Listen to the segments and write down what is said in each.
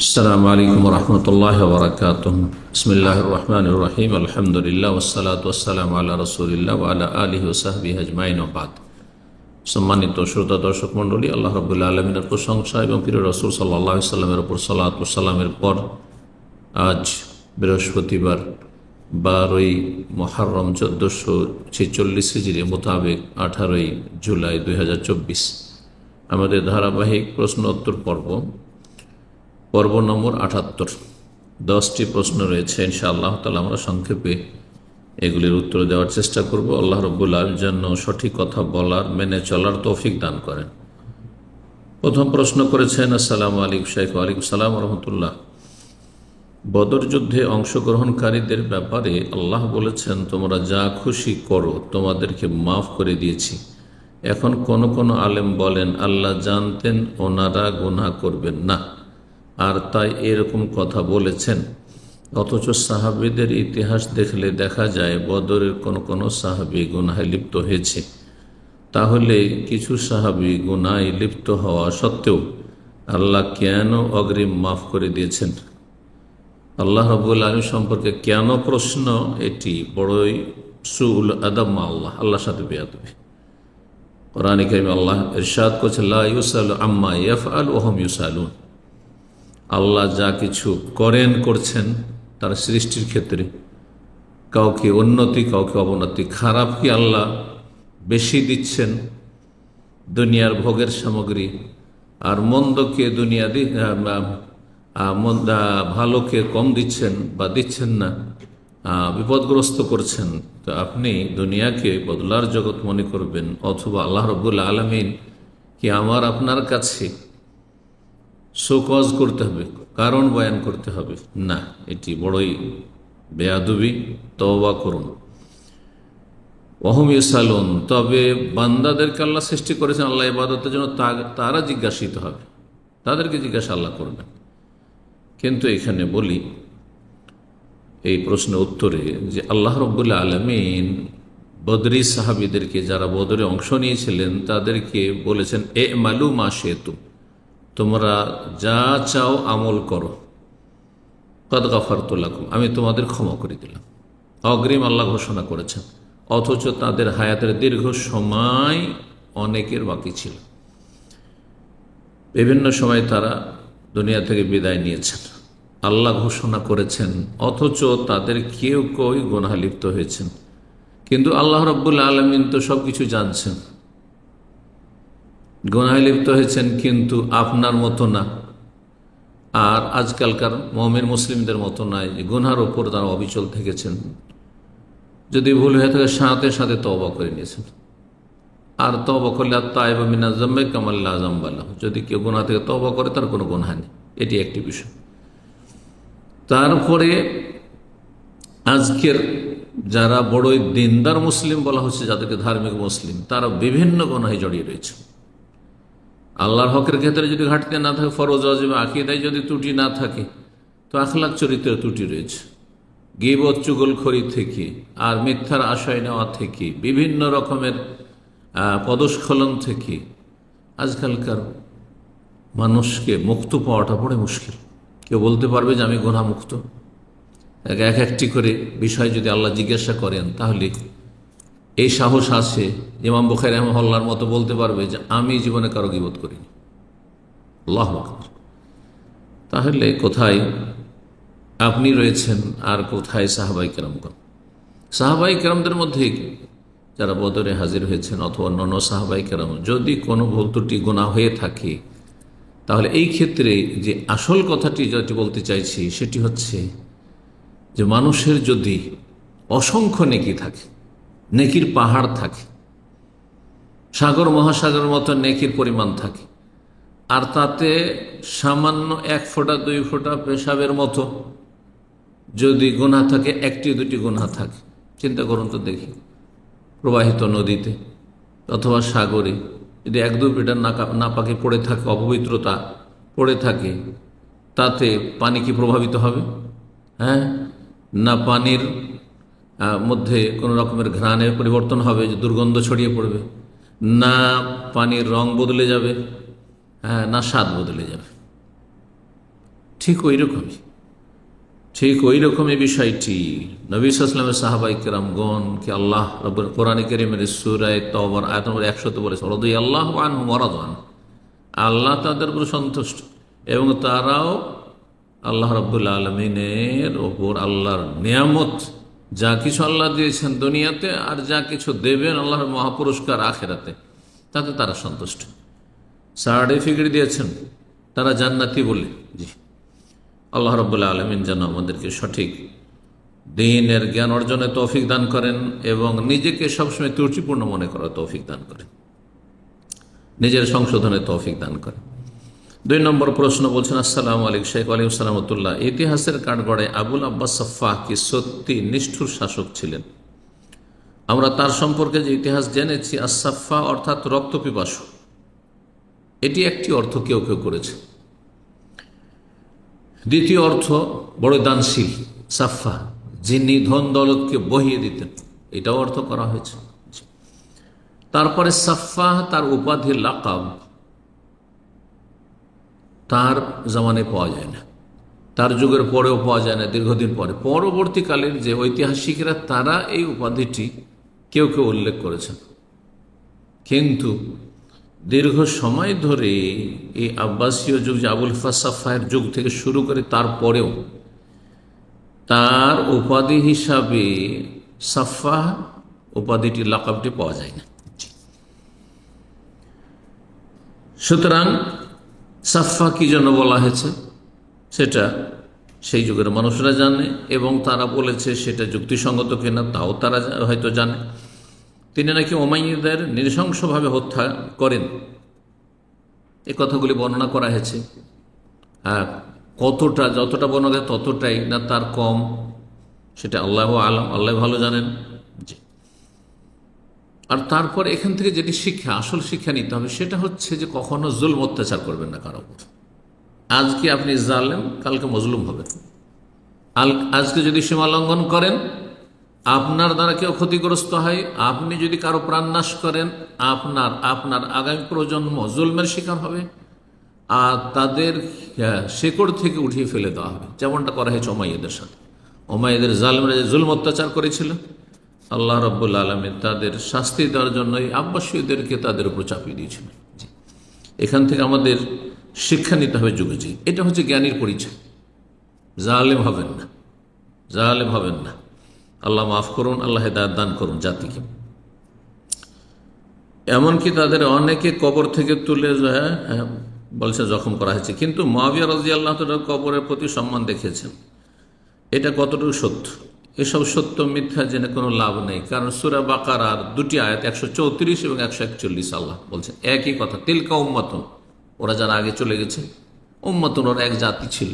আসসালামু আলাইকুম রহমতুল্লাহি ওয়া বারাকাতুহু। বিসমিল্লাহির রহমানির রহিম। আলহামদুলিল্লাহ ওয়াসসালাতু ওয়াসসালামু আলা রাসূলিল্লাহ ওয়া আলা আলিহি ওয়া সাহবিহি আজমাইন ওয়া বাদ। সম্মানিত শ্রোতা দর্শক মণ্ডলী, আল্লাহ রাব্বুল আলামিনের প্রশংসা এবং প্রিয় রাসূল সাল্লাল্লাহু আলাইহি ওয়াসাল্লামের উপর সালাত ও সালামের পর আজ বৃহস্পতিবার 12ই মুহররম 1446 হিজরি মোতাবেক 18ই জুলাই 2024 আমাদের ধারাবাহিক প্রশ্ন উত্তর পর্ব নম্বর 78। 10টি প্রশ্ন রয়েছে। ইনশাআল্লাহ তাআলা আমরা সংক্ষেপে এগুলির উত্তর দেওয়ার চেষ্টা করব। আল্লাহ রাব্বুল আলামিন যেন সঠিক কথা বলার, মেনে চলার তৌফিক দান করেন। প্রথম প্রশ্ন করেছেন, আসসালামু আলাইকুম শাইখ। ওয়ালাইকুম সালাম ওয়া রাহমাতুল্লাহ। বদর যুদ্ধে অংশগ্রহণকারীদের ব্যাপারে আল্লাহ বলেছেন, তোমরা যা খুশি করো, তোমাদেরকে মাফ করে দিয়েছি। এখন কোন কোন আলেম বলেন আল্লাহ জানতেন ওনারা গুনাহ করবেন না, আর তাই এরকম কথা বলেছেন। অথচ সাহাবীদের ইতিহাস দেখলে দেখা যায় বদরের কোন কোন সাহাবী গুনাহে লিপ্ত হয়েছে। তাহলে কিছু সাহাবী গুনাহে লিপ্ত হওয়া সত্ত্বেও আল্লাহ কেন অগ্রিম মাফ করে দিয়েছেন? আল্লাহ রাব্বুল আলামিন সম্পর্কে কেন প্রশ্ন? এটি বড়ই সুউল আদব মা আল্লাহ, আল্লাহর সাথে বেয়াদবি। কোরআনে কারীমে আল্লাহ ইরশাদ করেছেন, লা ইউসালু আম্মা ইয়াফআল ওয়া হুম ইউসালুন। আল্লাহ যা কিছু করছেন তার সৃষ্টির ক্ষেত্রে কাউকে উন্নতি কাউকে অবনতি, খারাপ কি আল্লাহ বেশি দিচ্ছেন দুনিয়ার ভোগের সামগ্রী, আর মন্দকে ভালোকে কম দিচ্ছেন বা দিচ্ছেন না, বিপদগ্রস্ত করছেন। তো আপনি দুনিয়াকে বদলার জগৎ মনে করবেন, অথবা আল্লাহ রাব্বুল আলামিন কি আমার আপনার কাছে শোকজ করতে হবে, কারণ বয়ান করতে হবে? না, এটি বড়ই বেয়াদবি। তওবা করুন। ওয়াহুম ইউসালুন, তবে বান্দাদেরকে আল্লাহ সৃষ্টি করেছেন আল্লাহ ইবাদতের জন্য, তারা জিজ্ঞাসিত হবে, তাদেরকে জিজ্ঞাসা আল্লাহ করবেন। কিন্তু এখানে বলি এই প্রশ্ন উত্তরে যে আল্লাহ রাব্বুল আলামিন বদরি সাহাবীদেরকে, যারা বদরে অংশ নিয়েছিলেন, তাদেরকে বলেছেন এ মালু মা শেতুম, তোমরা যা চাও আমল করো, কদ গাফারতু লাকুম, আমি তোমাদের ক্ষমা করে দিলাম। অগ্রিম আল্লাহ ঘোষণা করেছেন, অথচ তাদের হায়াতের দীর্ঘ সময় অনেকের বাকি ছিল। বিভিন্ন সময় তারা দুনিয়া থেকে বিদায় নিয়েছেন, আল্লাহ ঘোষণা করেছেন, অথচ তাদের কেউ গুনাহে লিপ্ত হয়েছেন। কিন্তু আল্লাহ রাব্বুল আলামিন তো সব কিছু জানছেন। গুনাহে লিপ্ত হয়েছেন কিন্তু আপনার মতো না, আর আজকালকার মুমিন মুসলিমদের মতো নয় যে গুনার ওপর তারা অবিচল থেকেছেন। যদি ভুল হয়ে থাকে সাথে সাথে তওবা করে নিয়েছেন, আর তওবা করলে আত-তাইবু মিনাজ যামবি কামান লা যামবা লাহু, যদি কেউ গুনাহ থেকে তওবা করে তার কোনো গুনাহ নেই, এটি একটি বিষয়। তারপরে আজকের যারা বড়ই দিনদার মুসলিম বলা হচ্ছে, যাদেরকে ধার্মিক মুসলিম, তারা বিভিন্ন গুনাহে জড়িয়ে রয়েছে। আল্লাহর হকের ক্ষেত্রে যদি ঘাটতি না থাকে, ফরজ ওয়াজিব আকীদায় যদি ত্রুটি না থাকে, তো আখলাক চরিত্রের ত্রুটি রয়েছে। গীবত চুগলখড়ি থেকে আর মিথ্যার আশ্রয় নেওয়া থেকে, বিভিন্ন রকমের পদস্খলন থেকে আজকালকার মানুষকে মুক্ত পাওয়াটা বড় মুশকিল। কেউ বলতে পারবে যে আমি গুনাহ মুক্ত? এক একটি করে বিষয় যদি আল্লাহ জিজ্ঞাসা করেন, তাহলে এই সাহস আছে ইমাম বুখারী রাহিমাহুল্লাহর মতো বলতে পারবে যে আমি জীবনে কারো গীবত করিনি। আল্লাহু আকবার। তাহলে কোথায় আপনি রয়েছেন আর কোথায় সাহাবায়ে কেরামগণ? সাহাবায়ে কেরামদের মধ্যে যারা বদরে হাজির হয়েছেন অথবা অন্যান্য সাহাবায়ে কেরাম, যদি কোনো ভুল ত্রুটি গুনাহ হয়ে থাকে, তাহলে এই ক্ষেত্রে যে আসল কথাটি যেটি বলতে চাইছি সেটি হচ্ছে যে মানুষের যদি অসংখ্য নেকি থাকে, নেকির পাহাড় থাকে, সাগর মহাসাগর মতো নেকির পরিমাণ থাকে, আর তাতে সামান্য 1 ফোঁটা 2 ফোঁটা পেশাবের মতো যদি গুনাহ থাকে, 1টি 2টি গুনাহ থাকে, চিন্তা করুন তো দেখি, প্রবাহিত নদীতে অথবা সাগরে যদি 1-2 ফোঁটা নাপাকি পড়ে থাকে, অপবিত্রতা পড়ে থাকে, তাতে পানি কি প্রভাবিত হবে? হ্যাঁ, না পানির মধ্যে কোনো রকমের ঘ্রাণের পরিবর্তন হবে, যে দুর্গন্ধ ছড়িয়ে পড়বে, না পানির রং বদলে যাবে, হ্যাঁ, না স্বাদ বদলে যাবে। ঠিক ওই রকমই, ঠিক ওই রকমই বিষয়টি নবী সাল্লাল্লাহু আলাইহি ওয়াসাল্লামের সাহাবায়ে কেরামগণকে আল্লাহ রাব্বুল কোরআনে কারীমের সূরা তওবার আয়াত নম্বর 100 বলেছে, রাদিয়াল্লাহু আনহুম ওয়া রাদু আনহু, আল্লাহ তাদের উপর সন্তুষ্ট এবং তারাও আল্লাহ রাব্বুল আলামিনের ওপর আল্লাহর নিয়ামত, যা কিছু আল্লাহ দিয়েছেন দুনিয়াতে আর যা কিছু দেবেন আল্লাহর মহাপুরস্কার আখিরাতে, তাতে তারা সন্তুষ্ট। সার্টিফিকেট দিয়েছেন তারা জান্নাতি বলে। জি, আল্লাহ রাব্বুল আলামিন যেন আমাদেরকে সঠিক দ্বীনের জ্ঞান অর্জনে তৌফিক দান করেন এবং নিজেকে সবসময় ত্রুটিপূর্ণ মনে করার তৌফিক দান করেন, নিজের সংশোধনের তৌফিক দান করেন। 2 নম্বর প্রশ্ন বলছেন, আসসালামু আলাইকুম শেখ আলাইকুম সালামতুল্লাহ, ইতিহাসের কাঠগড়ে আবুল আব্বাস সাফফাহ কি সত্যি নিষ্ঠুর শাসক ছিলেন? আমরা তার সম্পর্কে যে ইতিহাস জেনেছি, আস-সাফফা অর্থাৎ রক্তপিপাসু, এটি একটি অর্থ কেউ কেউ করেছে। দ্বিতীয় অর্থ বড় দানশীল, সাফফা যিনি ধন দৌলতকে বহিয়ে দিতেন, এটাও অর্থ করা হয়েছে। তারপরে সাফফা তার উপাধি লাকাব তার জামানে পাওয়া যায় না, তার যুগের পরেও পাওয়া যায় না, দীর্ঘদিন পরে পরবর্তীকালের যে ঐতিহাসিকরা তারা এই উপাধিটি কেউ কেউ উল্লেখ করেছেন, কিন্তু দীর্ঘ সময় ধরে এই আব্বাসীয় যুগ যে আবুল সাফফাহের যুগ থেকে শুরু করে তারপরেও তার উপাধি হিসাবে সাফফাহ উপাধিটি লাকাবটি পাওয়া যায় না। সুতরাং সাফফা কি জন্য বলা হয়েছে সেটা সেই যুগের মানুষরা জানে এবং তারা বলেছে সেটা যুক্তিসঙ্গত কিনা তাও তারা হয়তো জানে। তিনি নাকি উমাইয়াদের নৃশংসভাবে হত্যা করেন, এই কথাগুলি বর্ণনা করা হয়েছে। কতটা, যতটা বর্ণনা যায় ততটাই না তার কম, সেটা আল্লাহ আলম, আল্লাহ ভালো জানেন। আর তারপর এখান থেকে যেটি শিক্ষা, আসল শিক্ষা নিতে হবে সেটা হচ্ছে যে কখনো জুলম অত্যাচার করবেন না কারো উপর। আজকে আপনি জালেম, কালকে মজলুম হবেন। আজকে যদি সীমা লঙ্ঘন করেন, আপনার দ্বারা কেউ ক্ষতিগ্রস্ত হয়, আপনি যদি কারো প্রাণনাশ করেন, আপনার আগামী প্রজন্ম জুলমের শিকার হবে আর তাদের শেকড় থেকে উঠিয়ে ফেলে দেওয়া হবে, যেমনটা করা হয়েছে উমাইয়াদের সাথে। উমাইয়াদের জালেমরা যে জুলম অত্যাচার করেছিল, আল্লাহ রাব্বুল আলামিন তাদের শাস্তি দেওয়ার জন্য এই আব্বাসীয়দেরকে তাদের উপর চাপিয়ে দিয়েছিলেন। এখান থেকে আমাদের শিক্ষা নিতে হবে যুগে যে এটা হচ্ছে জ্ঞানীর পরিচয়। জালেম হবেন না, জালেম হবেন না। আল্লাহ মাফ করুন, আল্লাহ হেদায়েত দান করুন জাতিকে। এমনকি তাদের অনেকে কবর থেকে তুলে বলছে জখম করা হয়েছে, কিন্তু মুআবিয়া রাদিয়াল্লাহু তাআলা কবরের প্রতি সম্মান দেখিয়েছেন। এটা কতটুকু সত্য? এসব সত্য মিথ্যা জেনে কোনো লাভ নেই, কারণ সূরা বাকারার 2টি আয়াত 134 এবং 141 আল্লাহ বলছেন একই কথা, তিলকা উম্মাতুন, ওরা যারা আগে চলে গেছে, উম্মাতুন ওরা এক জাতি ছিল,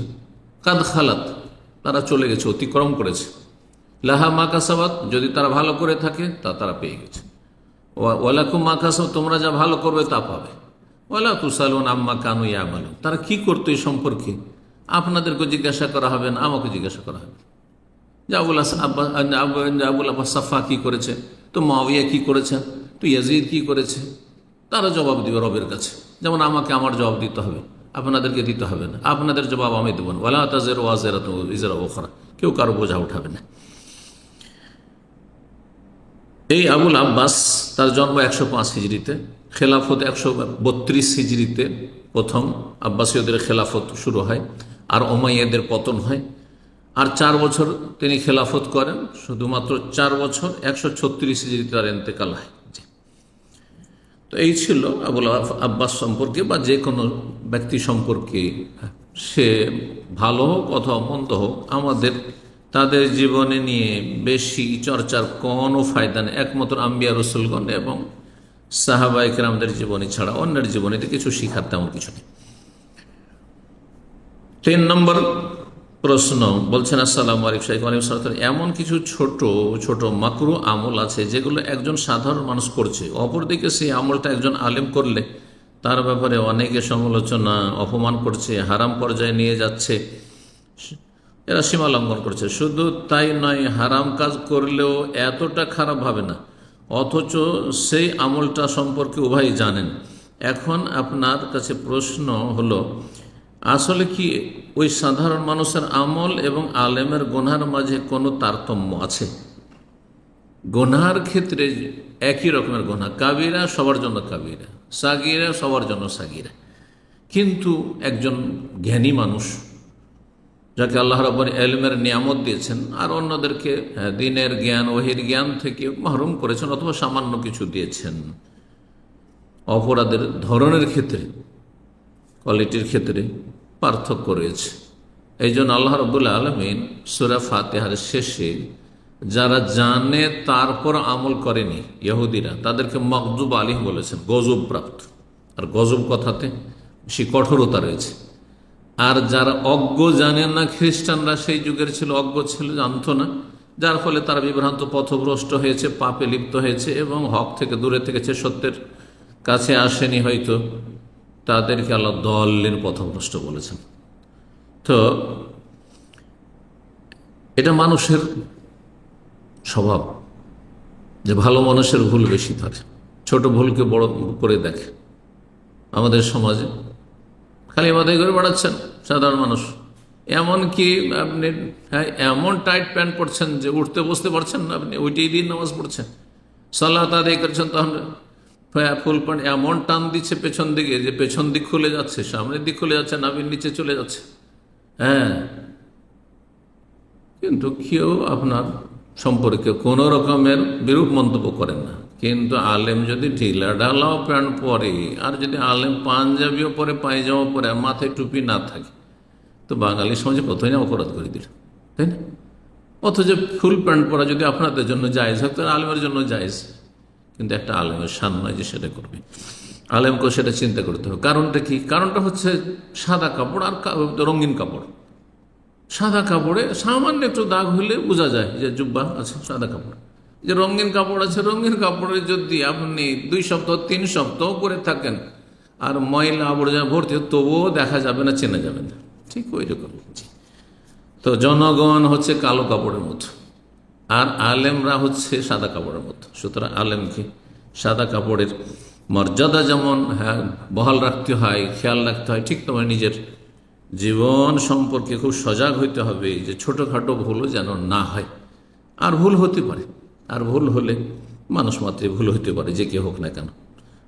কাদ খালাত তারা চলে গেছে, অতিক্রম করেছে, লাহা মা কাসাবাত যদি তারা ভালো করে থাকে তা তারা পেয়ে গেছে, ওয়ালাকুম মা কাসাবাত তোমরা যা ভালো করবে তা পাবে, ওয়ালা তুসালুন আম্মা কানু ইয়ামালুন তারা কি করতো এই সম্পর্কে আপনাদেরকে জিজ্ঞাসা করা হবে না, আমাকে জিজ্ঞাসা করা হবে। যে আবুল আব্বাস সাফফা কি করেছে, তো মুআবিয়া কি করেছেন, তো ইয়াজিদ কি করেছে, তারা জবাব দিবে রবের কাছে। যেমন আমাকে আমার জবাব দিতে হবে, আপনাদেরকে দিতে হবে না, আপনাদের জবাব আমি দেব না। ওয়ালা তাজিরু ওয়াজিরাতুন উযরা উখরা, কেউ কারো বোঝা উঠাবে না। এই আবুল আব্বাস তার জন্ম 105 হিজরিতে, খেলাফত 132 হিজরিতে প্রথম আব্বাসীয়দের খেলাফত শুরু হয় আর উমাইয়াদের পতন হয়। আর 4 বছর তিনি খেলাফত করেন, শুধুমাত্র 4 বছর, 136 হিজরিতে তার ইন্তেকাল হয়। তো এই ছিল আবুল আব্বাস সম্পর্কে বা যে কোনো ব্যক্তি সম্পর্কে, সে ভালো হোক অথবা মন্দ হোক, আমাদের তাদের জীবনে নিয়ে বেশি চর্চার কোনো ফায়দা নেই, একমাত্র আম্বিয়া রসুলগণ এবং সাহাবায়ে কেরামদের জীবনী ছাড়া অন্যের জীবনীতে কিছু শিখার তেমন কিছু নেই। 3 নম্বর প্রশ্ন বলছেন, আসসালামু আলাইকুম, এমন কিছু ছোট ছোট মাকরু আমল আছে যেগুলো একজন সাধারণ মানুষ করছে, অপরদিকে সেই আমলটা একজন আলেম করলে তার ব্যাপারে অনেকে সমালোচনা অপমান করছে, হারাম পর্যায়ে নিয়ে যাচ্ছে, এরা সীমা লঙ্ঘন করছে। শুধু তাই নয়, হারাম কাজ করলেও এতটা খারাপ হবে না, অথচ সেই আমলটা সম্পর্কে উভয় জানেন। এখন আপনার কাছে প্রশ্ন হলো, আসলে কি ওই সাধারণ মানুষের আমল এবং আলেমের গুনার মাঝে কোনো তারতম্য আছে? গুনার ক্ষেত্রে একই রকমের গুনাহ, কাবিরা সবার জন্য কাবিরা, সাগিরা সবার জন্য সাগিরা। কিন্তু একজন জ্ঞানী মানুষ যাকে আল্লাহ রাব্বুল ইলমের নিয়ামত দিয়েছেন আর অন্যদেরকে দ্বীনের জ্ঞান ওহীর জ্ঞান থেকে মাহরুম করেছেন অথবা সামান্য কিছু দিয়েছেন, অপরাধের ধরনের ক্ষেত্রে, কোয়ালিটির ক্ষেত্রে পার্থক্য রয়েছে। এই জন্য আল্লাহ রাব্বুল আলামিন সূরা ফাতিহার শেষে যারা জানে তারপর আমল করেনি ইহুদিরা, তাদেরকে মাগযুব আলাইহিম বলেছেন, গজব প্রাপ্ত। আর গজব কথাতে বেশি কঠোরতা রয়েছে। আর যারা অজ্ঞ, জানেন না, খ্রিস্টানরা সেই যুগের ছিল, অজ্ঞ ছিল, জানতো না, যার ফলে তারা বিভ্রান্ত পথভ্রষ্ট হয়েছে, পাপে লিপ্ত হয়েছে এবং হক থেকে দূরে থেকেছে, সত্যের কাছে আসেনি হয়তো, তাদেরকে আল্লাহ দল্লিন, পথভ্রষ্ট বলেছেন। তো এটা মানুষের স্বভাব যে ভালো মানুষের ভুল বেশি ধরে, ছোট ভুলকে বড় করে দেখে। আমাদের সমাজে খালি মাথায় করে বেড়াচ্ছেন সাধারণ মানুষ, এমনকি আপনি এমন টাইট প্যান্ট পরছেন যে উঠতে বসতে পারছেন না, আপনি ওইটাই দিয়ে নামাজ পড়ছেন, সালাত আদায় করছেন, তখন ফুল প্যান্ট এমন টান দিচ্ছে পেছন দিকে যে পেছন দিক খুলে যাচ্ছে, সামনের দিক খুলে যাচ্ছে, নাভির নিচে চলে যাচ্ছে। কিন্তু কেউ আপনার সম্পর্কে কোনো রকমের বিরূপ মন্তব্য করেন না। কিন্তু আলেম যদি ঢিলা ঢালাও প্যান্ট পরে, আর যদি আলেম পাঞ্জাবিও পরে, পায়জামা পরে, মাথায় টুপি না থাকে, তো বাঙালি সমাজে কতই না অপরাধ করে দিল, তাই না? অথচ ফুল প্যান্ট পরা যদি আপনাদের জন্য জায়েজ হয়, তাহলে আলেমের জন্য জায়েজ। কিন্তু একটা আলেমের শান নয় যে সেটা করবে, আলেমকেও সেটা চিন্তা করতে হবে। কারণটা কি? কারণটা হচ্ছে সাদা কাপড় আর রঙিন কাপড়। সাদা কাপড়ে সামান্য একটু দাগ হইলে বোঝা যায় যে জুব্বা আছে, সাদা কাপড়। যে রঙিন কাপড় আছে, রঙিন কাপড়ে যদি আপনি 2 সপ্তাহ 3 সপ্তাহ করে থাকেন আর ময়লা আবর্জনা ভর্তি, তবুও দেখা যাবে না, চেনা যাবে না। ঠিক ওই রকম। তো জনগণ হচ্ছে কালো কাপড়ের মতো, আর আলেমরা হচ্ছে সাদা কাপড়ের মতো। সুতরাং আলেমকে সাদা কাপড়ের মর্যাদা যেমন বহাল রাখতে হয়, খেয়াল রাখতে হয়, ঠিক তোমার নিজের জীবন সম্পর্কে খুব সজাগ হইতে হবে যে ছোটোখাটো ভুলও যেন না হয়। আর ভুল হতে পারে, আর ভুল হলে মানুষ মাত্রই ভুল হইতে পারে, যে কে হোক না কেন।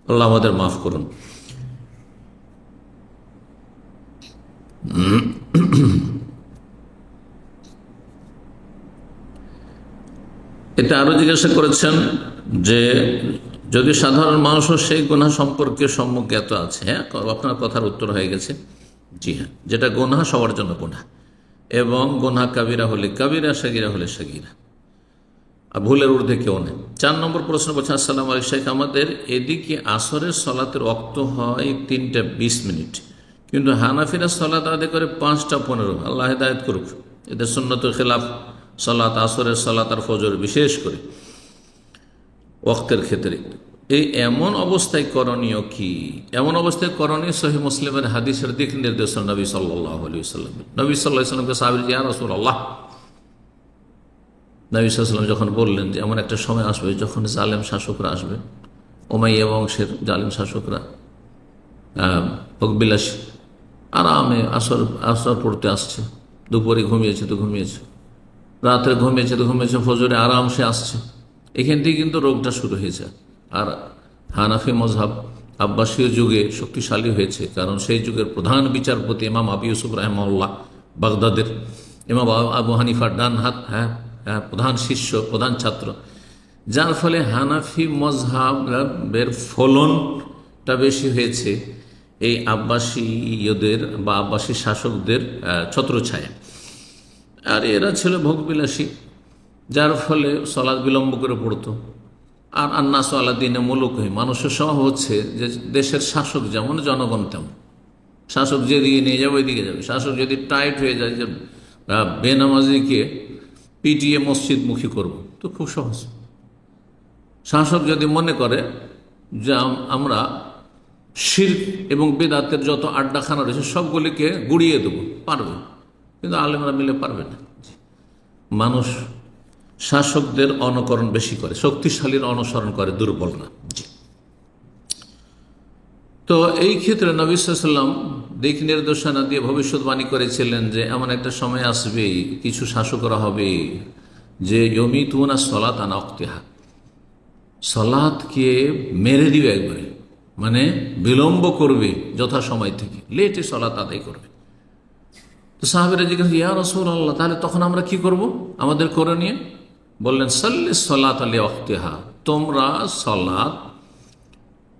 আল্লাহ আমাদের মাফ করুন। এটা আরো জিজ্ঞাসা করেছেন যে যদি সাধারণ মানুষও সেই গুনাহ সম্পর্কে সম্যক জ্ঞাত আছে। হ্যাঁ, আপনার কথার উত্তর হয়ে গেছে, জি হ্যাঁ, যেটা গুনাহ সবার জন্য গুনাহ, এবং গুনাহ কাবিরা হলে কাবিরা, সাগিরা হলে সাগিরা, আর ভুলের ঊর্ধ্বে কেউ নেই। 4 নম্বর প্রশ্ন করছেন, আসসালামু আলাইকুম শেখ, আমাদের এদিকে আসরের সলাতের ওয়াক্ত হয় 3:20, কিন্তু হানাফিরা সলাত আদায় করে 5:15। আল্লাহ হেদায়েত করুক। এদের সুন্নতের খেলাফ সলাত, আসরের সলাত আর ফজর বিশেষ করে ওয়াক্তের ক্ষেত্রে। এই এমন অবস্থায় করণীয় কি? এমন অবস্থায় করণীয় সহিহ মুসলিমের হাদিসের দিক নির্দেশনা নবী সাল্লাল্লাহু আলাইহি ওয়াসাল্লাম। নবী সাল্লাল্লাহু আলাইহি ওয়াসাল্লামকে সাহাবী ইয়া রাসূলুল্লাহ, নবী সাল্লাল্লাহু আলাইহি ওয়াসাল্লাম যখন বললেন যে এমন একটা সময় আসবে যখন জালেম শাসকরা আসবে, উমাইয়া বংশের জালেম শাসকরা, ভোগবিলাসী, আরামে আসর পড়তে আসছে, দুপুরে ঘুমিয়েছে তো ঘুমিয়েছে, রাত্রে ঘুমিয়েছে তো ঘুমিয়েছে, ফজরে আরামসে আসছে। এখান থেকে কিন্তু রোগটা শুরু হয়েছে। আর হানাফি মজহাব আব্বাসীয় যুগে শক্তিশালী হয়েছে, কারণ সেই যুগের প্রধান বিচারপতি ইমাম আবু ইউসুফ রাহিমাহুল্লাহ, বাগদাদের ইমাম আবু হানিফার ডান হাত, প্রধান শিষ্য, প্রধান ছাত্র, যার ফলে হানাফি মজহাবের ফলনটা বেশি হয়েছে এই আব্বাসীয়দের বা আব্বাসী শাসকদের ছত্রছায়া। আর এরা ছিল ভোগবিলাসী, যার ফলে সলাৎ বিলম্ব করে পড়তো। আর আন্নাস আলা দিনে মুলুক, মানুষের স্বভাব হচ্ছে যে দেশের শাসক যেমন জনগণ তেমন। শাসক যেদিকে নিয়ে যাবে ওইদিকে যাবে। শাসক যদি টাইট হয়ে যায় যে বেনামাজিকে পিটিয়ে মসজিদমুখী করব, তো খুব সহজ। শাসক যদি মনে করে যে আমরা শিরক এবং বেদাতের যত আড্ডাখানা রয়েছে সবগুলিকে গুড়িয়ে দেবো, পারবে, কিন্তু আলেমরা মিলে পারবে না। মানুষ শাসকদের অনুকরণ বেশি করে, শক্তিশালীর অনুসরণ করে, দুর্বল না। তো এই ক্ষেত্রে নবী সাল্লাল্লাহু আলাইহি ওয়াসাল্লাম দিক নির্দেশনা দিয়ে ভবিষ্যৎবাণী করেছিলেন যে এমন একটা সময় আসবে, কিছু শাসকরা হবে যে ইয়মিতুনা সলাত আন ওয়াক্তিহা, সলাতকে মেরে দিবে একবারে, মানে বিলম্ব করবে যথাসময় থেকে, লেটে সলাত আদায় করবে। তো সাহাবেরা জিজ্ঞাসা, ইয়া রাসূলুল্লাহ, তাহলে তখন আমরা কি করব, আমাদের করণীয়? বললেন, সাল্লি সলাত আলি ওয়াক্তিহা, তোমরা সলাত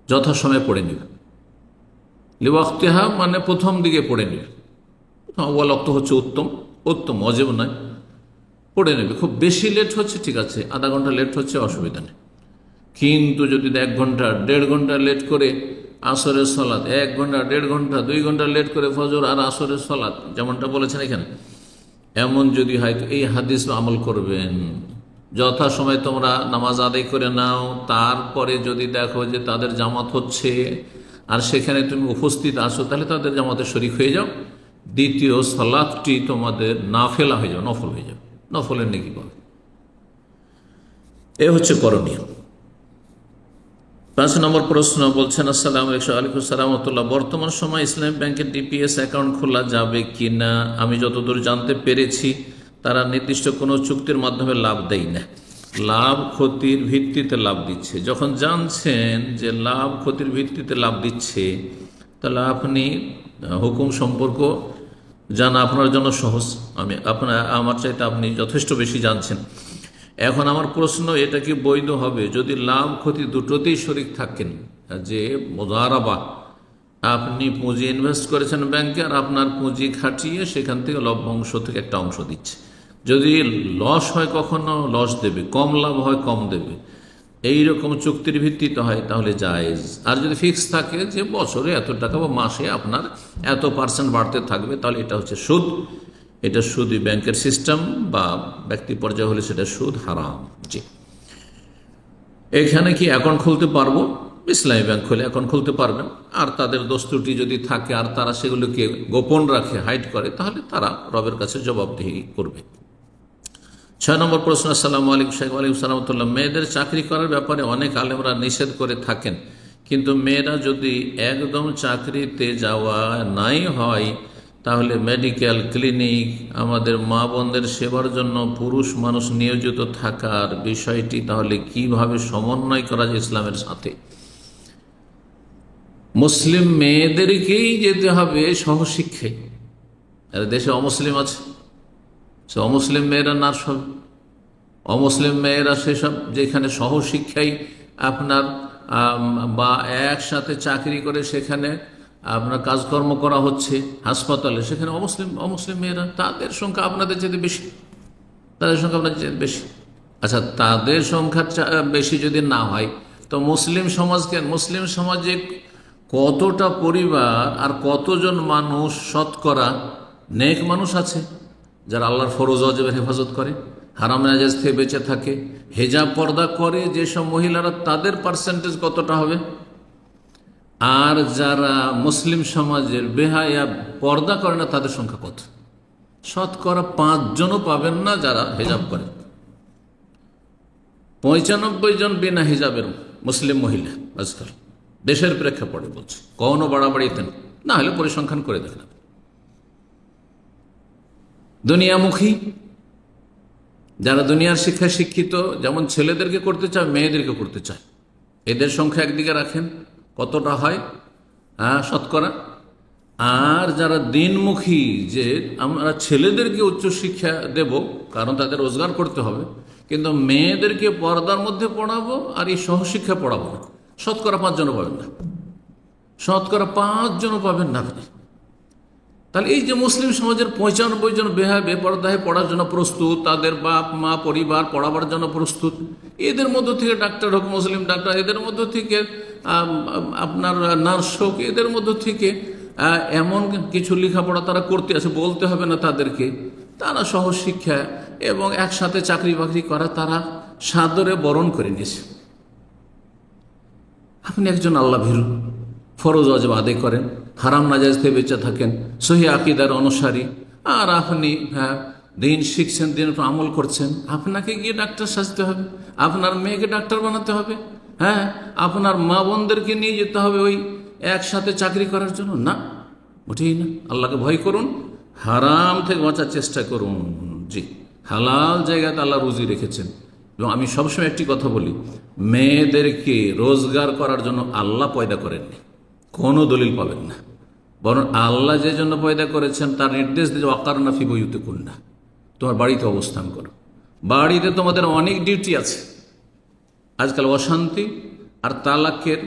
যথাসময়ে পড়ে নিবে। লিওয়াক্তিহা মানে প্রথম দিকে পড়ে নেবে, আউয়াল ওয়াক্ত হচ্ছে উত্তম, অজেব নয়, পড়ে নেবে। খুব বেশি লেট হচ্ছে ঠিক আছে, আধা ঘন্টা লেট হচ্ছে অসুবিধা নেই, কিন্তু যদি 1 ঘন্টা 1.5 ঘন্টা লেট করে আসরের সলাত, 1 ঘন্টা 1.5 ঘন্টা 2 ঘন্টা লেট করে ফজর আর আসরের সলাত, যেমনটা বলেছেন এখানে, এমন যদি হয় তো এই হাদিস আমল করবেন। যথাসময়ে তোমরা নামাজ আদায় করে নাও, তারপরে যদি দেখো যে তাদের জামাত হচ্ছে আর সেখানে তুমি উপস্থিত আসো, তাহলে তাদের জামাতে শরীক হয়ে যাও। দ্বিতীয় সালাতটি তোমাদের নাফেলা হয়ে যাবে, নফল হয়ে যাবে, নফলের নেকি পাবে। এ হচ্ছে করণীয়। 5 নম্বর প্রশ্ন বলছেন, আসসালামু আলাইকুম সালামতুল্লাহ, বর্তমান সময় ইসলামী ব্যাংকের ডিপিএস অ্যাকাউন্ট খোলা যাবে কিনা? আমি যতদূর জানতে পেরেছি তারা নির্দিষ্ট কোনো চুক্তির মাধ্যমে লাভ দেয় না, লাভ ক্ষতির ভিত্তিতে লাভ দিচ্ছে। যখন জানছেন যে লাভ ক্ষতির ভিত্তিতে লাভ দিচ্ছে, তাহলে আপনি হুকুম সম্পর্ক জানা আপনার জন্য সহজ। আমার চাইতে আপনি যথেষ্ট বেশি জানছেন। এখন আমার প্রশ্ন, এটা কি বৈধ হবে যদি লাভ ক্ষতি দুটোতেই শরিক থাকেন? যে মুদারাবা, আপনি পুঁজি ইনভেস্ট করেছেন ব্যাংকে আর আপনার পুঁজি খাটিয়ে সেখান থেকে লভ্যাংশ থেকে একটা অংশ দিচ্ছে, যদি লস হয় কখনো লস দেবে, কম লাভ হয় কম দেবে, এইরকম চুক্তির ভিত্তিতে হয় তাহলে জায়েজ। আর যদি ফিক্স থাকে যে বছরে এত টাকা বা মাসে আপনার এত % বাড়তে থাকবে, তাহলে এটা হচ্ছে সুদ। এটা সুদই, ব্যাংকের সিস্টেম বা ব্যক্তি পর্যায়ে হলে সেটা সুদ, হারাম। জি, এখানে কি অ্যাকাউন্ট খুলতে পারবো? ইসলামী ব্যাংক খুলে অ্যাকাউন্ট খুলতে পারবেন। আর তাদের দোষ ত্রুটি যদি থাকে আর তারা সেগুলোকে গোপন রাখে, হাইড করে, তাহলে তারা রবের কাছে জবাবদিহি করবে। 6 নম্বর প্রশ্ন, আসসালামু আলাইকুম শাইখ। ওয়ালাইকুম সালাম। মেয়েদের চাকরি করার ব্যাপারে অনেক আলেমরা নিষেধ করে থাকেন, কিন্তু মেয়েরা যদি একদম চাকরিতে যাওয়া নাই হয়, তাহলে মেডিকেল ক্লিনিক, আমাদের মা বোনদের সেবার জন্য পুরুষ মানুষ নিয়োজিত থাকার বিষয়টি তাহলে কিভাবে সমন্বয় করা যায় ইসলামের সাথে? মুসলিম মেয়েদেরকেই যেতে হবে সহশিক্ষায়। আর দেশে অমুসলিম আছে, সে অমুসলিম মেয়েরা নার্স হবে, অমুসলিম মেয়েরা সেসব যেখানে সহশিক্ষায় আপনার বা একসাথে চাকরি করে সেখানে আপনার কাজকর্ম করা হচ্ছে হাসপাতালে, সেখানে অমুসলিম মেয়েরা, তাদের সংখ্যা আপনাদের চেয়ে বেশি, তাদের সংখ্যা আপনাদের চেয়ে বেশি। আচ্ছা, তাদের সংখ্যা বেশি যদি না হয় তো মুসলিম সমাজকে, মুসলিম সমাজে কতটা পরিবার আর কতজন মানুষ শতকরা নেক মানুষ আছে যারা আল্লাহর ফরজ ওয়াজিবের হেফাজত করে, হারাম নাজায়েজ থেকে বেঁচে থাকে, হেজাব পর্দা করে যেসব মহিলারা, তাদের পার্সেন্টেজ কতটা হবে? আর যারা মুসলিম সমাজের বেহায়া, পর্দা করে না, তাদের সংখ্যা কত? শতকরা 5 জনও পাবেন না যারা হেজাব করে। 95 জন বিনা হিজাবের মুসলিম মহিলা আজকাল দেশের প্রেক্ষাপটে বলছে, কখনো বাড়াবাড়িতে না হলে পরিসংখ্যান করে দেখেন। দুনিয়ামুখী যারা দুনিয়ার শিক্ষায় শিক্ষিত, যেমন ছেলেদেরকে করতে চায় মেয়েদেরকে করতে চায়, এদের সংখ্যা একদিকে রাখেন, কতটা হয় শতকরা? আর যারা দিনমুখী, যে আমরা ছেলেদেরকে উচ্চশিক্ষা দেব কারণ তাদের রোজগার করতে হবে, কিন্তু মেয়েদেরকে পর্দার মধ্যে পড়াবো আর এই সহশিক্ষা পড়াবো না, শতকরা 5 জনও পাবেন না, শতকরা 5 জনও পাবেন না। তাহলে এই যে মুসলিম সমাজের 95 জন বেপরদায় পড়ার জন্য প্রস্তুত, তাদের বাপ মা পরিবার পড়াবার জন্য প্রস্তুত, এদের মধ্য থেকে ডাক্তার হোক, মুসলিম ডাক্তার, এদের মধ্য থেকে আপনার নার্স হোক, এদের মধ্য থেকে এমন কিছু লেখাপড়া তারা করতে আছে, বলতে হবে না তাদেরকে, তারা সহশিক্ষা এবং একসাথে চাকরি বাকরি করা তারা সাদরে বরণ করে নিয়েছে। আপনি একজন আল্লাহ ভীরু, ফরজ ওয়াজিব আদায় করেন, হারাম নাজায়েজ থেকে বেঁচে থাকেন, সহি আকীদার অনুসারী, আর আপনি দিন শিখছেন, দিন আমল করছেন, আপনাকে গিয়ে ডাক্তার সাজতে হবে, আপনার মেয়েকে ডাক্তার বানাতে হবে, আপনার মা বোনদেরকে নিয়ে যেতে হবে ওই একসাথে চাকরি করার জন্য? না, মোটেই না। আল্লাহকে ভয় করুন, হারাম থেকে বাঁচার চেষ্টা করুন। জি, হালাল জায়গাতে আল্লাহ রুজি রেখেছেন। এবং আমি সবসময় একটি কথা বলি, মেয়েদেরকে রোজগার করার জন্য আল্লাহ পয়দা করেননি, কোনো দলিল পাবেন না। বরং আল্লাহ যে জন্য পয়দা করেছেন তার নির্দেশ দিয়ে ওয়াকারনা ফি বুয়ুতিকুন্না, তোমার বাড়িতে অবস্থান করো। বাড়িতে তোমাদের অনেক ডিউটি আছে। আজকাল অশান্তি আর তালাকের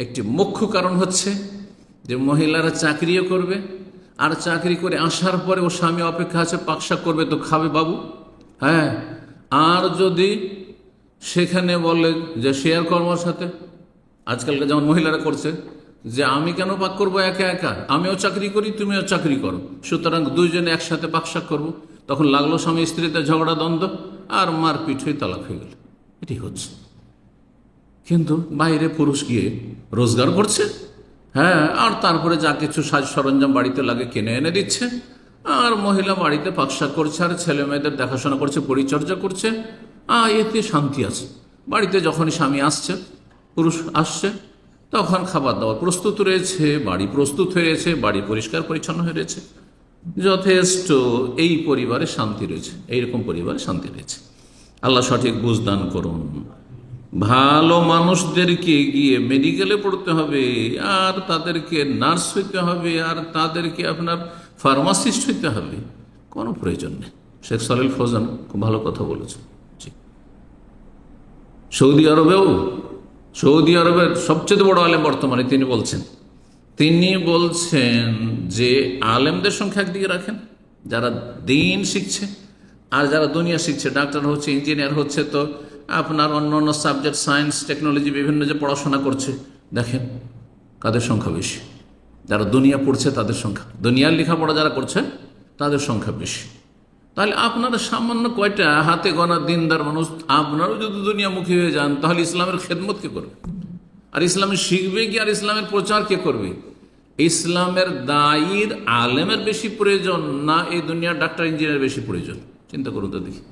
একটি মুখ্য কারণ হচ্ছে যে মহিলারা চাকরিও করবে, আর চাকরি করে আসার পরে ও স্বামী অপেক্ষা আছে, পাকশাক করবে তো খাবে বাবু। হ্যাঁ, আর যদি সেখানে বলে যে শেয়ার কর্মর সাথে, আজকালকার যেমন মহিলারা করছে যে আমি কেন পাক করবো একা একা, আমিও চাকরি করি তুমিও চাকরি করো, সুতরাং দুইজনে একসাথে পাকশাক করবো। তখন লাগলো স্বামী স্ত্রীতে ঝগড়া দ্বন্দ্ব, আর মারপিট হয়ে তালাক হয়ে গেল। এটি হচ্ছে। কিন্তু বাইরে পুরুষ গিয়ে রোজগার করছে, হ্যাঁ, আর তারপরে যা কিছু সাজ সরঞ্জাম বাড়িতে লাগে কিনে এনে দিচ্ছে, আর মহিলা বাড়িতে পাকশাক করছে, আর ছেলে মেয়েদের দেখাশোনা করছে, পরিচর্যা করছে। এতে শান্তি আছে। বাড়িতে যখনই স্বামী আসছে, পুরুষ আসছে, তখন খাবার দাবার প্রস্তুত রয়েছে, বাড়ি প্রস্তুত হয়েছে, বাড়ি পরিষ্কার পরিচ্ছন্ন হয়ে রয়েছে, যথেষ্ট। এই পরিবারে শান্তি রয়েছে, এইরকম পরিবারে শান্তি রয়েছে। আল্লাহ সঠিক বুঝদান করুন। ভালো মানুষদেরকে গিয়ে মেডিকেলে পড়তে হবে, আর তাদেরকে নার্স হইতে হবে, আর তাদেরকে আপনার ফার্মাসিস্ট হইতে হবে, কোনো প্রয়োজন নেই। শেখ সালিল ফৌজান খুব ভালো কথা বলেছেন। সৌদি আরবের সবচেয়ে বড় আলেম বর্তমানে তিনি বলছেন যে আলেমদের সংখ্যা একদিকে রাখেন, যারা দিন শিখছে আর যারা দুনিয়া শিখছে, ডাক্তার হচ্ছে, ইঞ্জিনিয়ার হচ্ছে, তো আপনার অন্য অন্য সাবজেক্ট, সায়েন্স, টেকনোলজি, বিভিন্ন যে পড়াশোনা করছে, দেখেন কাদের সংখ্যা বেশি। যারা দুনিয়া পড়ছে তাদের সংখ্যা, দুনিয়ার লেখাপড়া যারা করছে তাদের সংখ্যা বেশি। তাহলে আপনারা সামান্য কয়টা হাতে গোনা দিনদার মানুষ, আপনারাও যদি দুনিয়ামুখী হয়ে যান, তাহলে ইসলামের খেদমত কে করবে? আর ইসলামে শিখবে কি, আর ইসলামের প্রচার কে করবে? ইসলামের দায়ীর আলেমের বেশি প্রয়োজন, না এই দুনিয়ার ডাক্তার ইঞ্জিনিয়ার বেশি প্রয়োজন? চিন্তা করুন তো দেখি।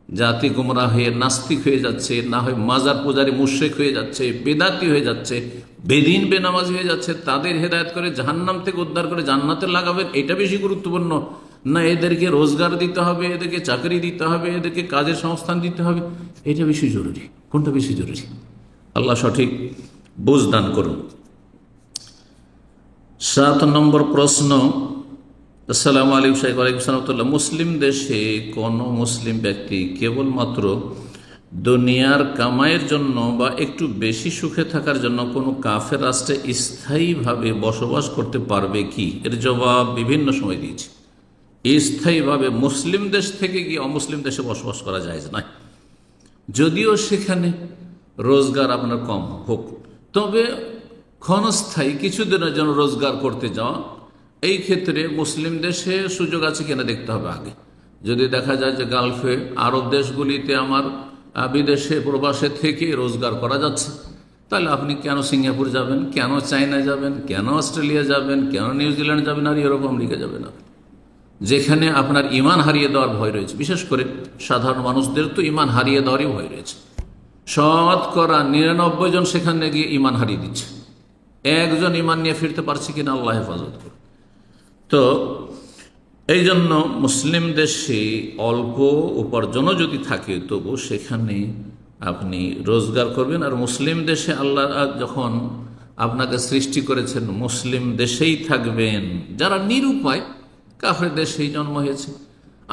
জাতি গুমরাহ হয়ে নাস্তিক হয়ে যাচ্ছে, না হয় মাজার পূজারী মুশরিক হয়ে যাচ্ছে, বেদাতি হয়ে যাচ্ছে, বেদিন বেনামাজি হয়ে যাচ্ছে। তাদের হেদায়েত করে জাহান্নাম থেকে উদ্ধার করে জান্নাতে লাগাবেন, এটা বেশি গুরুত্বপূর্ণ, না এদেরকে রোজগার দিতে হবে, এদেরকে চাকরি দিতে হবে, এদেরকে কাজের সংস্থান দিতে হবে? এটা বেশি জরুরি। কোনটা বেশি জরুরি? আল্লাহ সঠিক বুঝদান করুন। 7 নম্বর প্রশ্ন। আসসালামু আলাইকুম শাইখ। ওয়ালাইকুম সালাম। মুসলিম দেশে কোনো মুসলিম ব্যক্তি কেবলমাত্র দুনিয়ার কামাইয়ের জন্য বা একটু বেশি সুখে থাকার জন্য কোনো কাফের রাষ্ট্রে স্থায়ীভাবে বসবাস করতে পারবে কি? এর জবাব বিভিন্ন সময় দিয়েছি। স্থায়ীভাবে মুসলিম দেশ থেকে গিয়ে অমুসলিম দেশে বসবাস করা যায় না, যদিও সেখানে রোজগার আপনার কম হোক, তবে ক্ষণস্থায়ী কিছুদিনের জন্য রোজগার করতে যাওয়া, এই ক্ষেত্রে মুসলিম দেশে সুযোগ আছে কিনা দেখতে হবে আগে। যদি দেখা যায় যে গালফে আরব দেশগুলিতে আমার বিদেশে প্রবাসে থেকে রোজগার করা যাচ্ছে, তাহলে আপনি কেন সিঙ্গাপুর যাবেন, কেন চায়না যাবেন, কেন অস্ট্রেলিয়া যাবেন, কেন নিউজিল্যান্ড যাবেন, আর ইউরোপ আমেরিকা যাবেন না, যেখানে আপনার ইমান হারিয়ে দেওয়ার ভয় রয়েছে। বিশেষ করে সাধারণ মানুষদের তো ইমান হারিয়ে দেওয়ারই ভয় রয়েছে। শতকরা 99 জন সেখানে গিয়ে ইমান হারিয়ে দিচ্ছে, একজন ইমান নিয়ে ফিরতে পারছে কিনা আল্লাহ হেফাজত করুন। তো এই জন্য মুসলিম দেশে অল্প উপার্জনও যদি থাকে, তবু সেখানে আপনি রোজগার করবেন। আর মুসলিম দেশে আল্লাহ যখন আপনাকে সৃষ্টি করেছেন, মুসলিম দেশেই থাকবেন। যারা নিরুপায়, কাফের দেশেই জন্ম হয়েছে,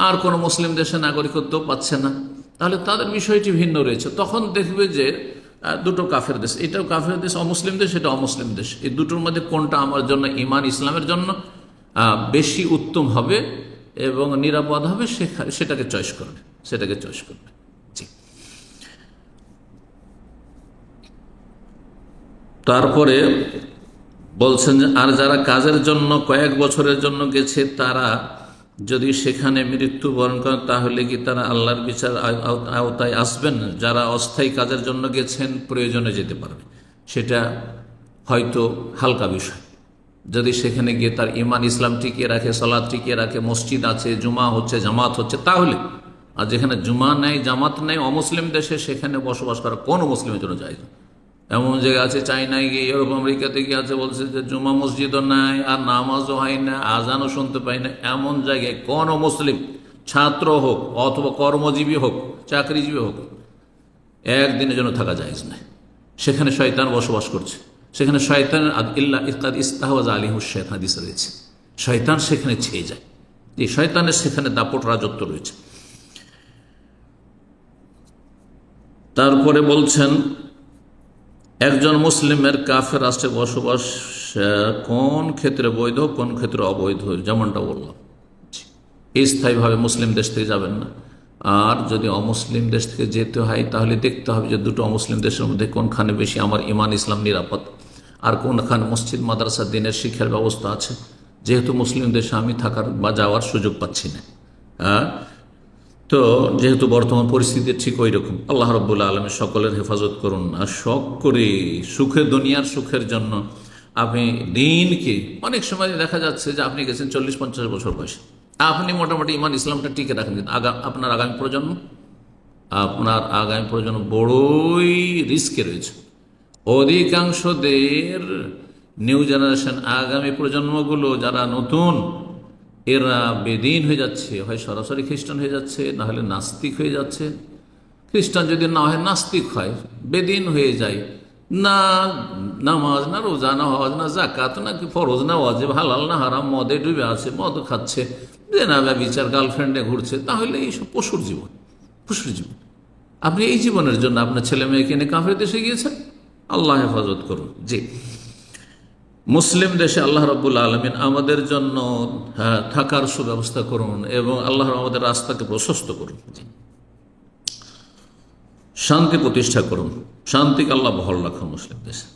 আর কোনো মুসলিম দেশে নাগরিকত্ব পাচ্ছে না, তাহলে তাদের বিষয়টি ভিন্ন রয়েছে। তখন দেখবে যে দুটো কাফের দেশ, এটাও কাফের দেশ, অমুসলিম দেশ, এটা অমুসলিম দেশ, এই দুটোর মধ্যে কোনটা আমার জন্য ইমান ইসলামের জন্য বেশি উত্তম হবে এবং নিরাপদ হবে, সেটাকে চয়েস করবে। জি। তারপরে বলছেন যে আর যারা কাজের জন্য কয়েক বছরের জন্য গেছে, তারা যদি সেখানে মৃত্যুবরণ করেন, তাহলে কি তারা আল্লাহর বিচার আওতায় আসবেন? যারা অস্থায়ী কাজের জন্য গেছেন, প্রয়োজনে যেতে পারবে, সেটা হয়তো হালকা বিষয়। যদি সেখানে গিয়ে তার ইমান ইসলাম টিকিয়ে রাখে, সালাত টিকিয়ে রাখে, মসজিদ আছে, জুমা হচ্ছে, জামাত হচ্ছে, তাহলে। আর যেখানে জুমা নেই, জামাত নেই, অমুসলিম দেশে, সেখানে বসবাস করা কোনো মুসলিমের জন্য যায় না, এমন জায়গা আছে চাইনায় গিয়ে, ইউরোপ আমেরিকাতে গিয়ে আছে, বলছে যে জুমা মসজিদও নাই, আর নামাজও হয় না, আজানও শুনতে পাই না। এমন জায়গায় কোন মুসলিম ছাত্র হোক অথবা কর্মজীবী হোক, চাকরিজীবী হোক, একদিনের জন্য থাকা জায়েজ নাই। সেখানে শয়তান বসবাস করছে, সেখানে শয়তানের ইস্তাহওয়াজ আলিহু শয়তান হাদিস রয়েছে, শয়তান সেখানে ছেয়ে যায়, এই শয়তানের সেখানে দাপট রাজত্ব রয়েছে। তারপরে বলছেন একজন মুসলিমের কাফের রাষ্ট্রে বসবাস কোন ক্ষেত্রে বৈধ, কোন ক্ষেত্রে অবৈধ, যেমনটা বললাম। স্থায়ীভাবে মুসলিম দেশ থেকে যাবেন না, আর যদি অমুসলিম দেশ থেকে যেতে হয় তাহলে দেখতে হবে যে দুটো অমুসলিম দেশের মধ্যে কোনখানে বেশি আমার ইমান ইসলাম নিরাপদ, আর কোনখানে মসজিদ মাদ্রাসা দিনের শিক্ষার ব্যবস্থা আছে। যেহেতু মুসলিম দেশে আমি থাকার বা যাওয়ার সুযোগ পাচ্ছি না, তো যেহেতু বর্তমান পরিস্থিতি ঠিক ওই রকম, আল্লাহ রাব্বুল আলামিন সকলের হেফাজত করুন। আর শখ করে সুখের দুনিয়ার সুখের জন্য আপনি দিনকে, অনেক সময় দেখা যাচ্ছে যে আপনি গেছেন 40-50 বছর বয়সে, আপনি মোটামুটি ইমান ইসলামটা টিকে রাখেন, কিন্তু আপনার আগামী প্রজন্ম বড়ই রিস্কে রয়েছে। অধিকাংশদের নিউ জেনারেশন, আগামী প্রজন্মগুলো যারা নতুন, এরা বেদিন হয়ে যাচ্ছে, হয় সরাসরি খ্রিস্টান হয়ে যাচ্ছে, না হলে নাস্তিক হয়ে যাচ্ছে। খ্রিস্টান যদি না হয় নাস্তিক হয়, বেদিন হয়ে যায়, না নামাজ, না রোজা, না হজ, না জাকাত, না কি ফরজ, না ওয়াজিব, হালাল না হারাম, মদে ডুবে আছে, মদ খাচ্ছে, জেনা ব্যভিচার, গার্লফ্রেন্ডে ঘুরছে। তাহলে এইসব পশুর জীবন। আপনি এই জীবনের জন্য আপনার ছেলে মেয়েকে নিয়ে কাফের দেশে গিয়েছেন, আল্লাহ হেফাজত করুন। জি, মুসলিম দেশে আল্লাহ রাব্বুল আলামিন আমাদের জন্য থাকার সুব্যবস্থা করুন এবং আল্লাহ আমাদের রাস্তাকে প্রশস্ত করুন, শান্তি প্রতিষ্ঠা করুন, শান্তিকে আল্লাহ বহাল রাখুন মুসলিম দেশে।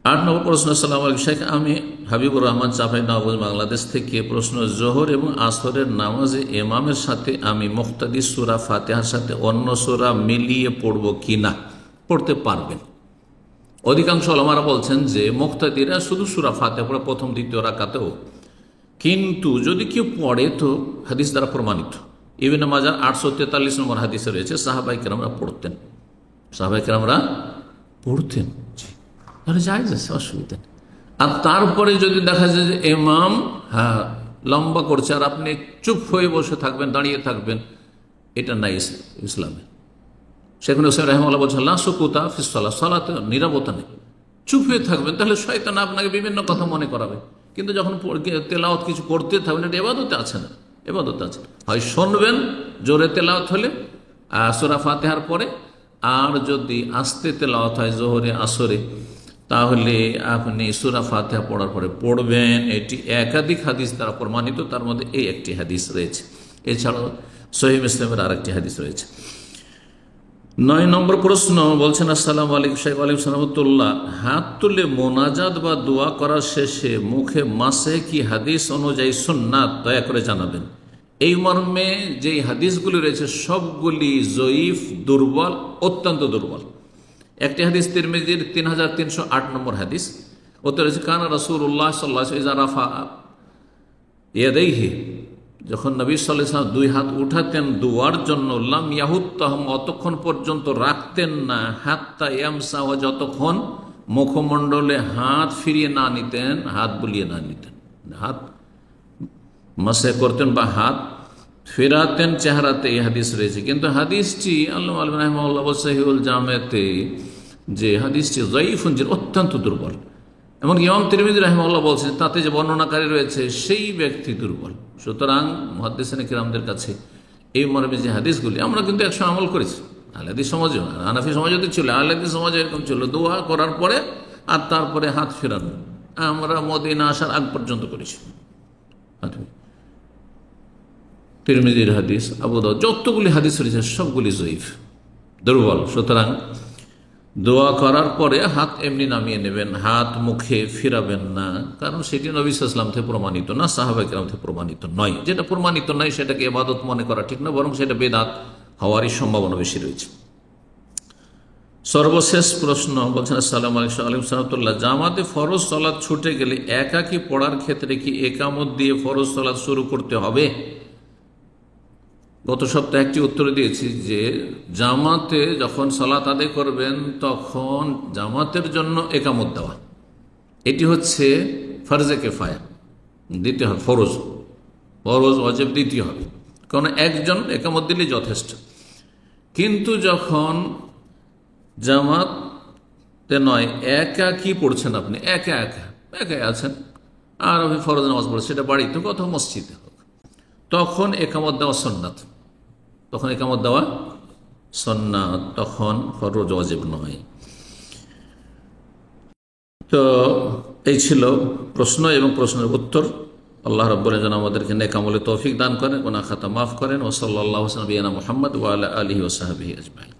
8 নম্বর প্রশ্ন। আসসালামু আলাইকুম শেখ, আমি হাবিবুর রহমান চাপাই নবাবগঞ্জ বাংলাদেশ থেকে। প্রশ্ন, জোহর এবং আসরের নামাজে ইমামের সাথে আমি মুক্তাদি সূরা ফাতিহার সাথে অন্য সূরা মিলিয়ে পড়ব কি না? পড়তে পারবেন। অধিকাংশ ওলামারা বলছেন যে মুক্তাদিরা শুধু সূরা ফাতিহা পড়ে প্রথম দ্বিতীয় রাকাতেও, কিন্তু যদি কেউ পড়ে তো হাদিস দ্বারা প্রমাণিত। ইবনে মাজাহ 843 নম্বর হাদিসে রয়েছে সাহাবায়ে কেরামরা পড়তেন, তাহলে জায়েজ আছে, অসুবিধা নেই। আর তারপরে যদি দেখা যায় যে ইমাম লম্বা করছে আর আপনি চুপ হয়ে বসে থাকবেন, দাঁড়িয়ে থাকবেন, এটা নাই ইসলামে। শেখ হোসেন রাহিমাহুল্লাহ বলছেন লা সুকুতা ফিস সালাত, সালাতে নীরবতা নেই, চুপ হয়ে থাকবেন। তাহলে শয়তান আপনাকে বিভিন্ন কথা মনে করাবে, কিন্তু যখন তেলাওয়াত কিছু করতে থাকবেন, এটা ইবাদতে আছে না, ইবাদতে আছে। হয় শুনবেন জোরে তেলাওয়াত হলে সূরা ফাতিহার পরে, আর যদি আস্তে তেলাওয়াত হয় জোহরে আসরে, তাহলে আপনি সূরা ফাতিহা পড়ার পরে পড়বেন। এটি একাধিক হাদিস দ্বারা প্রমাণিত, তার মধ্যে এই একটি হাদিস রয়েছে। এছাড়াও সহিহ মুসলিমের আরেকটি হাদিস রয়েছে। 9 নম্বর প্রশ্ন বলছেন, আসসালামু আলাইকুম শেখ। ওয়ালাইকুম সালামতুল্লাহ। হাত তুলে মোনাজাত বা দোয়া করার শেষে মুখে মাসে কি হাদিস অনুযায়ী সুন্নাত, দয়া করে জানাবেন। এই মর্মে যে হাদিসগুলি রয়েছে সবগুলি জয়ীফ, দুর্বল, অত্যন্ত দুর্বল। একটি হাদিস তিরমিজির 3308 নম্বর হাদিস, ওতে রয়েছে কানা রাসূলুল্লাহ সাল্লাল্লাহু আলাইহি ওয়াসাল্লাম ইযা রাফা ইয়াদাইহি, যখন নবী সাল্লাল্লাহু আলাইহি ওয়াসাল্লাম 2 হাত উঠাতেন দোয়ার জন্য, লাম ইয়াহুত্তাহুম, অতক্ষণ পর্যন্ত রাখতেন না, হাত্তা ইয়ামসা, যতক্ষণ মুখমণ্ডলে হাত ফিরিয়ে না নিতেন, হাত বুলিয়ে না নিতেন, হাত মাসে করতেন বা হাত ফেরাতেন চেহারাতে। এই হাদিস রয়েছে, কিন্তু হাদিসটি আল্লামা আলবানী রাহিমাহুল্লাহ সহিহুল জামেতে যে হাদিসটি যায়ীফুন, অত্যন্ত দুর্বল। এমনকি ইমাম তিরমিজি রাহিমাহুল্লাহ বলছেন তাতে যে বর্ণনাকারী রয়েছে সেই ব্যক্তি দুর্বল। সুতরাং মুহাদ্দিসিনে কিরামদের কাছে এই মর্মে যে হাদিসগুলি, আমরা কিন্তু একশো আমল করেছি, আহলে হাদিস সমাজেও, হানাফি সমাজও ছিল, আহলে হাদিস সমাজে এরকম ছিল, দোয়া করার পরে আর তারপরে হাত ফেরানো, আমরা মদিনা আসার আগ পর্যন্ত করেছি। তিরমিজির হাদিস, আবু দাউদ, যতগুলি হাদিস রয়েছে সবগুলি জয়ীফ, দুর্বল। সুতরাং দোয়া করার পরে হাত এমনি নামিয়ে নেবেন, হাত মুখে ফিরাবেন না, কারণ সেটি নবী সাল্লাল্লাহু আলাইহি ওয়াসাল্লাম থেকে প্রমাণিত না, সাহাবায়ে কেরাম থেকে প্রমাণিত নয়। যেটা প্রমাণিত নয় সেটাকে ইবাদত মনে করা ঠিক না, বরং সেটা বেদাত হওয়ারই সম্ভাবনা বেশি রয়েছে। সর্বশেষ প্রশ্ন বলছেন, আসসালামু আলাইকুম সালাতুল্লাহ, জামাতে ফরজ সালাত ছুটে গেলে একাকী পড়ার ক্ষেত্রে কি একামত দিয়ে ফরজ সালাত শুরু করতে হবে? গত সপ্তাহে একটি উত্তর দিয়েছি যে জামাতে যখন সালাত আদায় করবেন তখন জামাতের জন্য একামত দেওয়া, এটি হচ্ছে ফরজে কেফায়া, দিতে হবে। ফরজ ওয়াজিব দিতে হবে, কারণ একজন একামত দিলে যথেষ্ট। কিন্তু যখন জামাতে নয়, একা কি পড়ছেন আপনি, একা আছেন আর আপনি ফরজ নামাজ পড়ছেন, সেটা বাড়িতে কোথাও মসজিদে হোক, তখন একামত দেওয়া সুন্নাত, তখন ফরজ ওয়াজিব নয়। তো এই ছিল প্রশ্ন এবং প্রশ্নের উত্তর। আল্লাহ রাব্বুল আলামিন যেন আমাদেরকে নেক আমলে তৌফিক দান করেন, গুনাহ খাতা মাফ করেন। ওয়া সাল্লাল্লাহু আলা নবিয়িনা মুহাম্মদ ওয়া আলা আলিহি ওয়া সাহবিহি আজমাইন।